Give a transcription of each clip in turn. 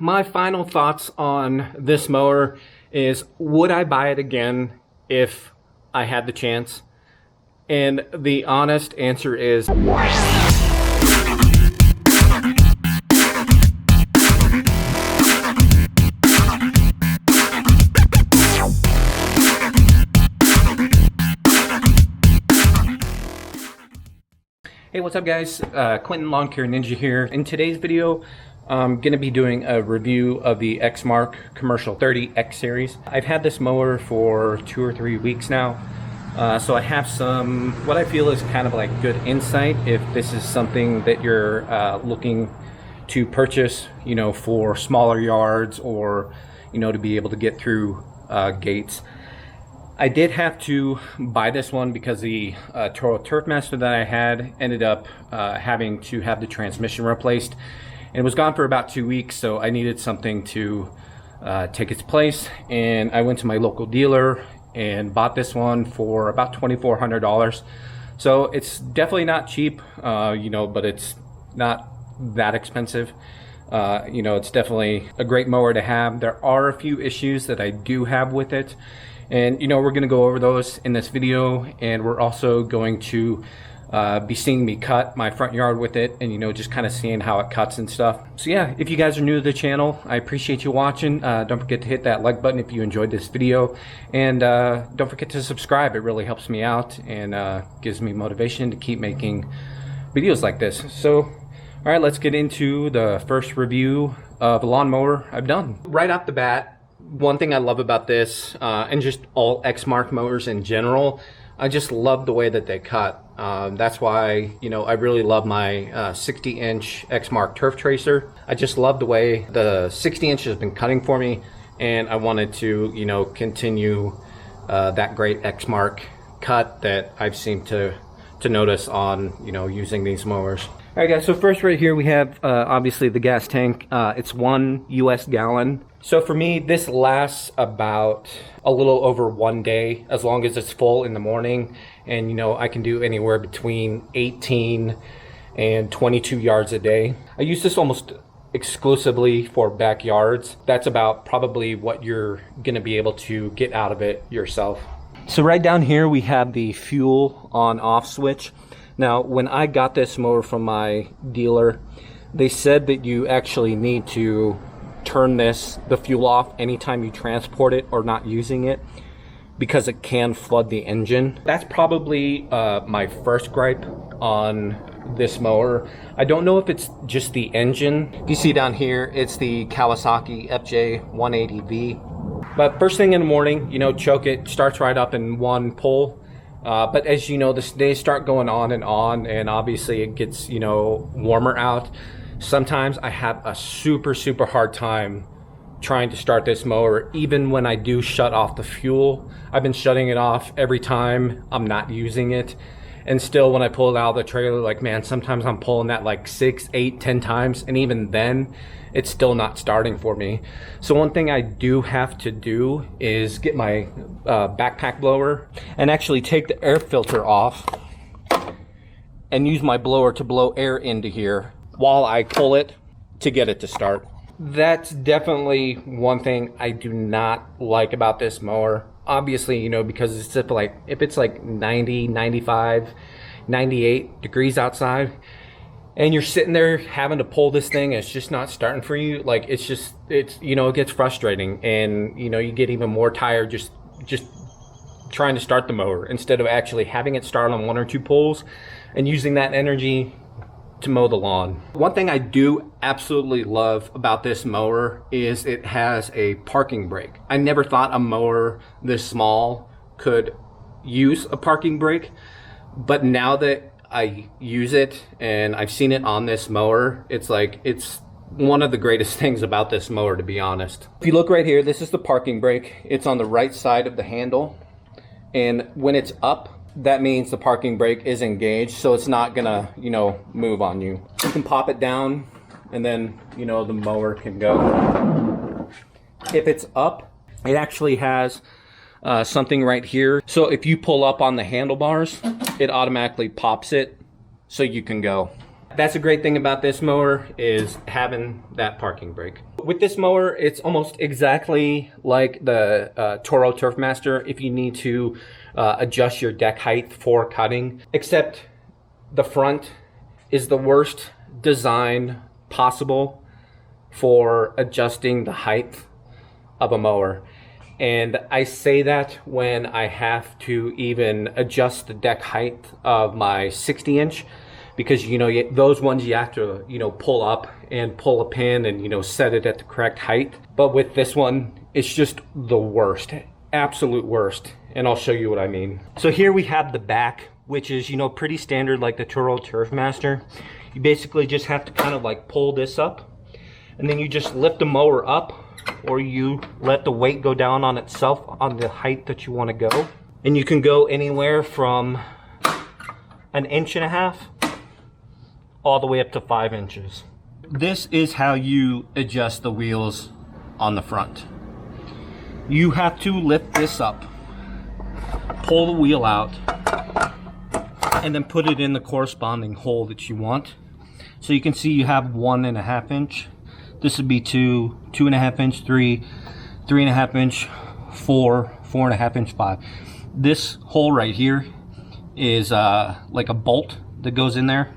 my final thoughts on this mower is, would I buy it again if I had the chance? And the honest answer is hey, what's up guys? Quentin Lawn Care Ninja here. In today's video, I'm going to be doing a review of the Exmark Commercial 30X series. I've had this mower for 2 or 3 weeks now, so I have some, what I feel is kind of like good insight if this is something that you're looking to purchase, you know, for smaller yards or, you know, to be able to get through gates. I did have to buy this one because the Toro TurfMaster that I had ended up having to have the transmission replaced. And it was gone for about 2 weeks, so I needed something to take its place. And I went to my local dealer and bought this one for about $2,400. So it's definitely not cheap, you know, but it's not that expensive. You know, it's definitely a great mower to have. There are a few issues that I do have with it. And, you know, we're going to go over those in this video, and we're also going to be seeing me cut my front yard with it and, you know, just kind of seeing how it cuts and stuff. So yeah, if you guys are new to the channel, I appreciate you watching. Don't forget to hit that like button if you enjoyed this video, and don't forget to subscribe. It really helps me out and gives me motivation to keep making videos like this. So, all right, let's get into the first review of a lawnmower I've done. Right off the bat, one thing I love about this, and just all Exmark mowers in general, I just love the way that they cut. That's why, you know, I really love my 60-inch Exmark Turf Tracer. I just love the way the 60-inch has been cutting for me, and I wanted to, you know, continue that great Exmark cut that I've seemed to notice on, you know, using these mowers. All right guys, so first right here we have obviously the gas tank. It's 1 US gallon. So for me, this lasts about a little over 1 day, as long as it's full in the morning. And, you know, I can do anywhere between 18 and 22 yards a day. I use this almost exclusively for backyards. That's about probably what you're gonna be able to get out of it yourself. So right down here we have the fuel on off switch. Now, when I got this mower from my dealer, they said that you actually need to turn the fuel off anytime you transport it or not using it, because it can flood the engine. That's probably my first gripe on this mower. I don't know if it's just the engine. If you see down here, it's the Kawasaki FJ180V. But first thing in the morning, you know, choke it, starts right up in one pull. But as you know, the days start going on, and obviously it gets, you know, warmer out. Sometimes I have a super hard time trying to start this mower, even when I do shut off the fuel. I've been shutting it off every time I'm not using it. And still, when I pull it out of the trailer, like, man, sometimes I'm pulling that like 6, 8, 10 times, and even then, it's still not starting for me. So one thing I do have to do is get my backpack blower and actually take the air filter off and use my blower to blow air into here while I pull it to get it to start. That's definitely one thing I do not like about this mower. Obviously, you know, because it's just like, if it's like 90, 95, 98 degrees outside, and you're sitting there having to pull this thing, and it's just not starting for you, like, it's you know, it gets frustrating, and, you know, you get even more tired just trying to start the mower instead of actually having it start on 1 or 2 pulls and using that energy to mow the lawn. One thing I do absolutely love about this mower is it has a parking brake. I never thought a mower this small could use a parking brake, but now that I use it and I've seen it on this mower, it's like, it's one of the greatest things about this mower, to be honest. If you look right here, this is the parking brake. It's on the right side of the handle, and when it's up, that means the parking brake is engaged, so it's not gonna, you know, move on you. You can pop it down, and then, you know, the mower can go. If it's up, it actually has something right here. So if you pull up on the handlebars, it automatically pops it so you can go. That's a great thing about this mower, is having that parking brake. With this mower, it's almost exactly like the Toro TurfMaster if you need to adjust your deck height for cutting, except the front is the worst design possible for adjusting the height of a mower. And I say that when I have to even adjust the deck height of my 60-inch, because those ones you have to pull up and pull a pin and set it at the correct height. But with this one, it's just the worst, absolute worst. And I'll show you what I mean. So here we have the back, which is pretty standard like the Toro TurfMaster. You basically just have to kind of like pull this up, and then you just lift the mower up, or you let the weight go down on itself on the height that you want to go. And you can go anywhere from 1.5 inches all the way up to 5 inches. This is how you adjust the wheels on the front. You have to lift this up, pull the wheel out, and then put it in the corresponding hole that you want. So you can see you have 1.5 inch. This would be 2, 2.5 inch, 3, 3.5 inch, 4, 4.5 inch, 5. This hole right here is like a bolt that goes in there.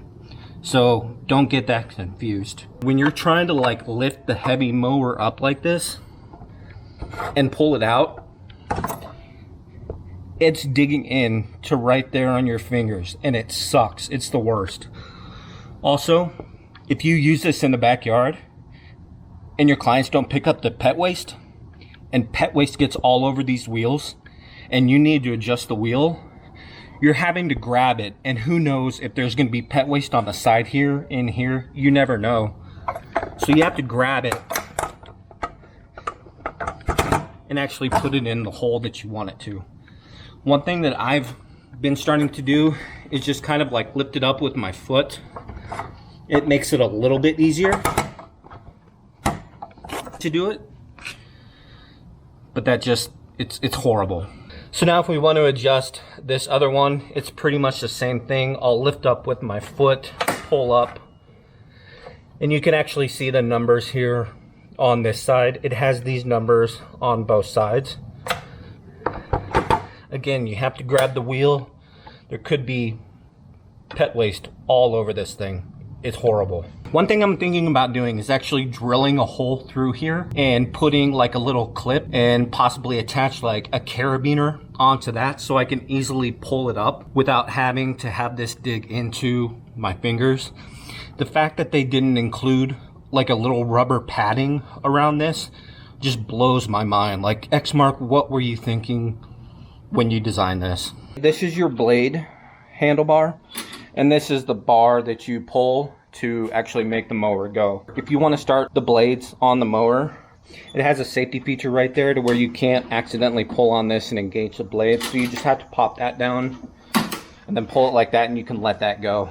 So don't get that confused. When you're trying to like lift the heavy mower up like this and pull it out, it's digging in to right there on your fingers, and it sucks. It's the worst. Also, if you use this in the backyard and your clients don't pick up the pet waste, and pet waste gets all over these wheels, and you need to adjust the wheel, you're having to grab it, and who knows if there's going to be pet waste on the side here, in here. You never know. So you have to grab it and actually put it in the hole that you want it to. One thing that I've been starting to do is just kind of like lift it up with my foot. It makes it a little bit easier to do it, but that just, it's horrible. So now if we want to adjust this other one, it's pretty much the same thing. I'll lift up with my foot, pull up, and you can actually see the numbers here on this side. It has these numbers on both sides. Again, you have to grab the wheel. There could be pet waste all over this thing. It's horrible. One thing I'm thinking about doing is actually drilling a hole through here and putting like a little clip and possibly attach like a carabiner onto that, so I can easily pull it up without having to have this dig into my fingers. The fact that they didn't include like a little rubber padding around this just blows my mind. Like, Exmark, what were you thinking when you designed this? This is your blade handlebar, and this is the bar that you pull to actually make the mower go. If you want to start the blades on the mower, it has a safety feature right there to where you can't accidentally pull on this and engage the blade. So you just have to pop that down and then pull it like that, and you can let that go.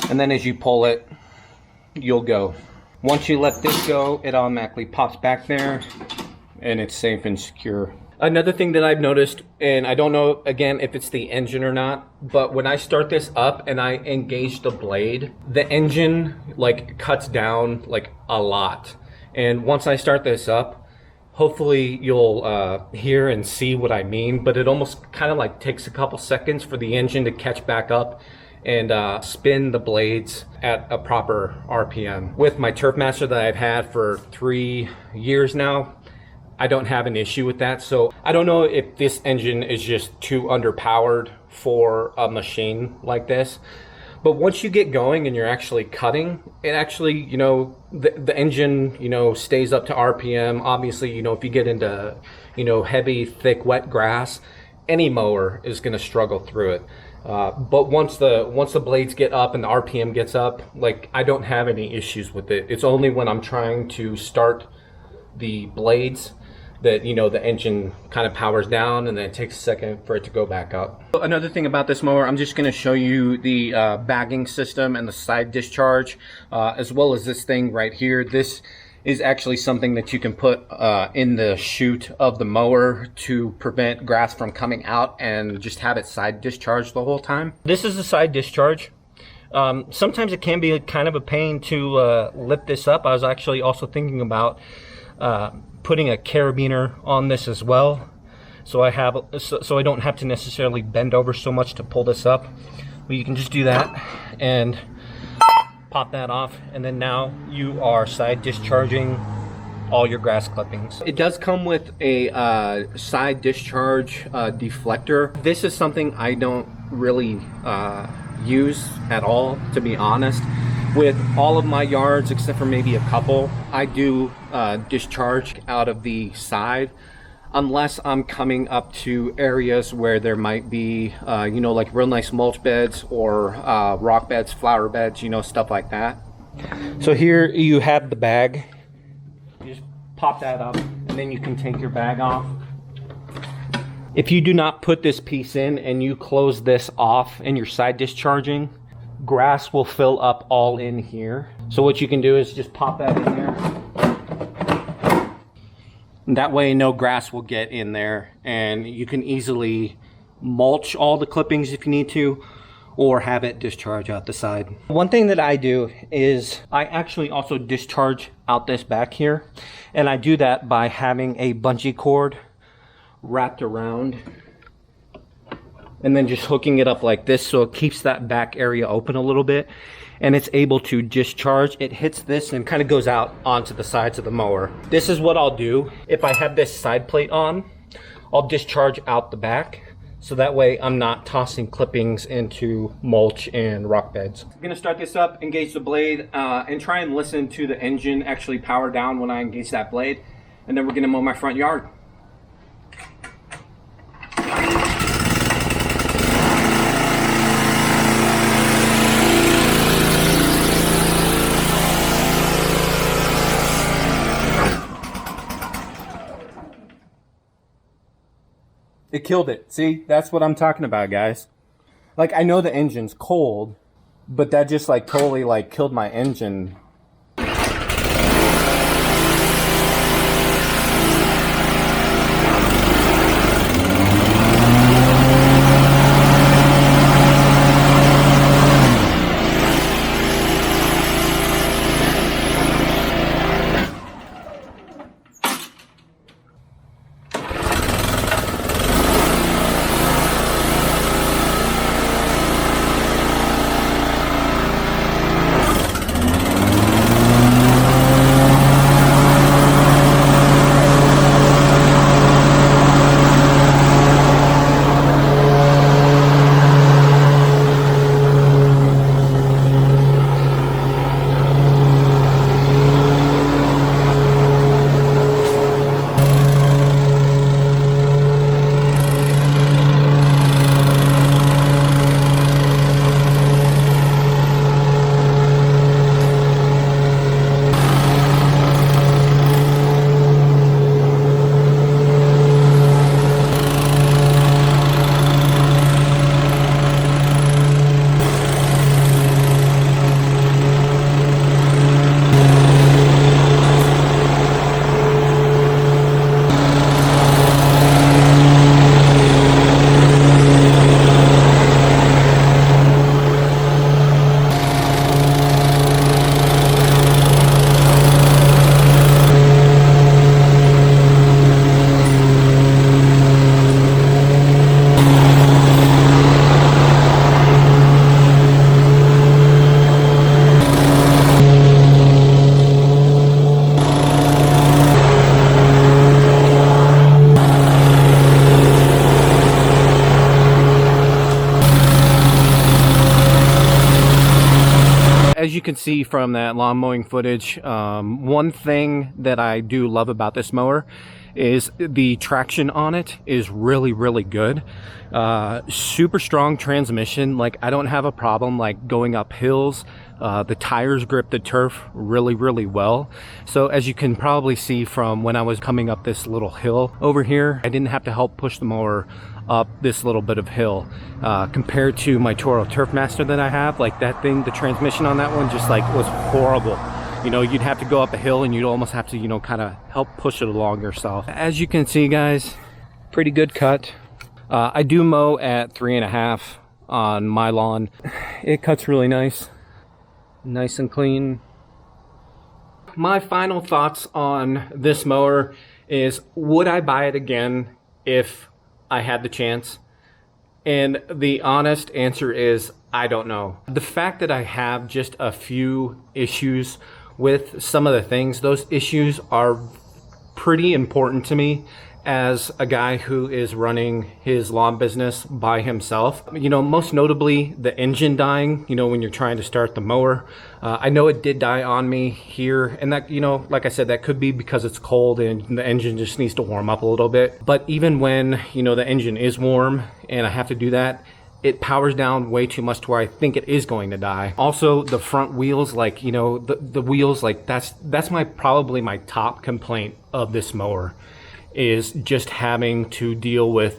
And then as you pull it, you'll go. Once you let this go, it automatically pops back there and it's safe and secure. Another thing that I've noticed, and I don't know again if it's the engine or not, but when I start this up and I engage the blade, the engine like cuts down like a lot. And once I start this up, hopefully you'll hear and see what I mean, but it almost kind of like takes a couple seconds for the engine to catch back up and spin the blades at a proper RPM. With my TurfMaster that I've had for 3 years now, I don't have an issue with that. So I don't know if this engine is just too underpowered for a machine like this. But once you get going and you're actually cutting, it actually, the engine, stays up to RPM. Obviously, if you get into, heavy, thick, wet grass, any mower is going to struggle through it. But once the blades get up and the RPM gets up, like, I don't have any issues with it. It's only when I'm trying to start the blades that the engine kind of powers down, and then it takes a second for it to go back up. Another thing about this mower, I'm just going to show you the bagging system and the side discharge, as well as this thing right here. This is actually something that you can put in the chute of the mower to prevent grass from coming out and just have it side discharge the whole time. This is the side discharge. Sometimes it can be kind of a pain to lift this up. I was actually also thinking about putting a carabiner on this as well, so I don't have to necessarily bend over so much to pull this up. But you can just do that and pop that off, and then now you are side discharging all your grass clippings. It does come with a side discharge deflector. This is something I don't really use at all, to be honest. With all of my yards, except for maybe a couple, I do discharge out of the side, unless I'm coming up to areas where there might be, you know, like real nice mulch beds or rock beds, flower beds, you know, stuff like that. So here you have the bag. You just pop that up, and then you can take your bag off. If you do not put this piece in and you close this off and you're side discharging, grass will fill up all in here. So what you can do is just pop that in there. And that way no grass will get in there, and you can easily mulch all the clippings if you need to, or have it discharge out the side. One thing that I do is I actually also discharge out this back here, and I do that by having a bungee cord wrapped around and then just hooking it up like this, so it keeps that back area open a little bit, and it's able to discharge. It hits this and kind of goes out onto the sides of the mower. This is what I'll do if I have this side plate on. I'll discharge out the back, so that way I'm not tossing clippings into mulch and rock beds. I'm gonna start this up, engage the blade, and try and listen to the engine actually power down when I engage that blade, and then we're gonna mow my front yard. It killed it. See, that's what I'm talking about, guys. Like, I know the engine's cold, but that just like totally like killed my engine. As you can see from that lawn mowing footage, one thing that I do love about this mower is the traction on it is really, really good. Super strong transmission. Like, I don't have a problem like going up hills. The tires grip the turf really, really well. So as you can probably see from when I was coming up this little hill over here, I didn't have to help push the mower up this little bit of hill, compared to my Toro TurfMaster that I have. Like, that thing, the transmission on that one just like was horrible. You know, you'd have to go up a hill and you'd almost have to, you know, kind of help push it along yourself. As you can see, guys, pretty good cut. I do mow at 3.5. on my lawn. It cuts really nice and clean. My final thoughts on this mower is, would I buy it again if I had the chance? And the honest answer is, I don't know. The fact that I have just a few issues with some of the things, those issues are pretty important to me as a guy who is running his lawn business by himself. You know, most notably the engine dying, you know, when you're trying to start the mower. I know it did die on me here, and that, you know, like I said, that could be because it's cold and the engine just needs to warm up a little bit. But even when, you know, the engine is warm and I have to do that, it powers down way too much to where I think it is going to die. Also, the front wheels, like, you know, the wheels, like that's probably my top complaint of this mower, is just having to deal with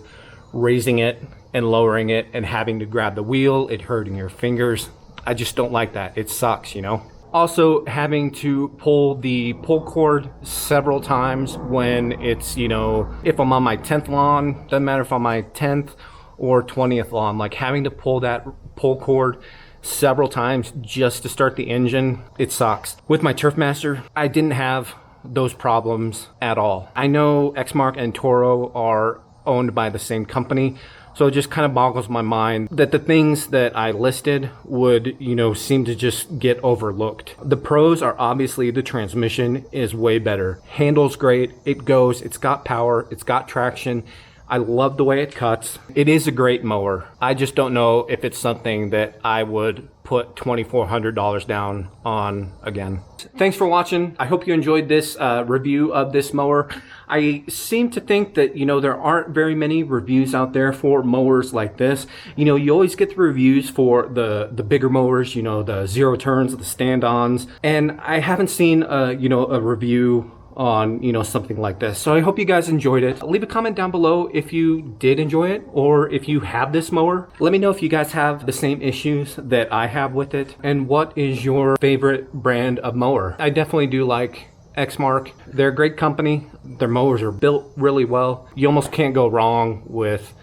raising it and lowering it and having to grab the wheel, it hurting your fingers. I just don't like that. It sucks, you know. Also, having to pull the pull cord several times when it's, you know, if I'm on my 10th lawn, doesn't matter if I'm on my 10th or 20th lawn, like having to pull that pull cord several times just to start the engine, it sucks. With my TurfMaster, I didn't have those problems at all. I know Exmark and Toro are owned by the same company, so it just kind of boggles my mind that the things that I listed would, you know, seem to just get overlooked. The pros are obviously the transmission is way better. Handles great, it goes, it's got power, it's got traction. I love the way it cuts. It is a great mower. I just don't know if it's something that I would put $2,400 down on again. Thanks for watching. I hope you enjoyed this review of this mower. I seem to think that, you know, there aren't very many reviews out there for mowers like this. You know, you always get the reviews for the bigger mowers, you know, the zero turns, the stand-ons, and I haven't seen you know, a review on, you know, something like this. So I hope you guys enjoyed it. Leave a comment down below if you did enjoy it, or if you have this mower. Let me know if you guys have the same issues that I have with it, and what is your favorite brand of mower. I definitely do like Exmark. They're a great company. Their mowers are built really well. You almost can't go wrong with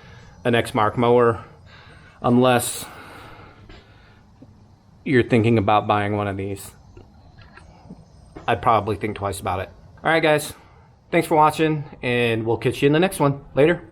an Exmark mower unless you're thinking about buying one of these. I'd probably think twice about it. All right, guys, thanks for watching, and we'll catch you in the next one. Later.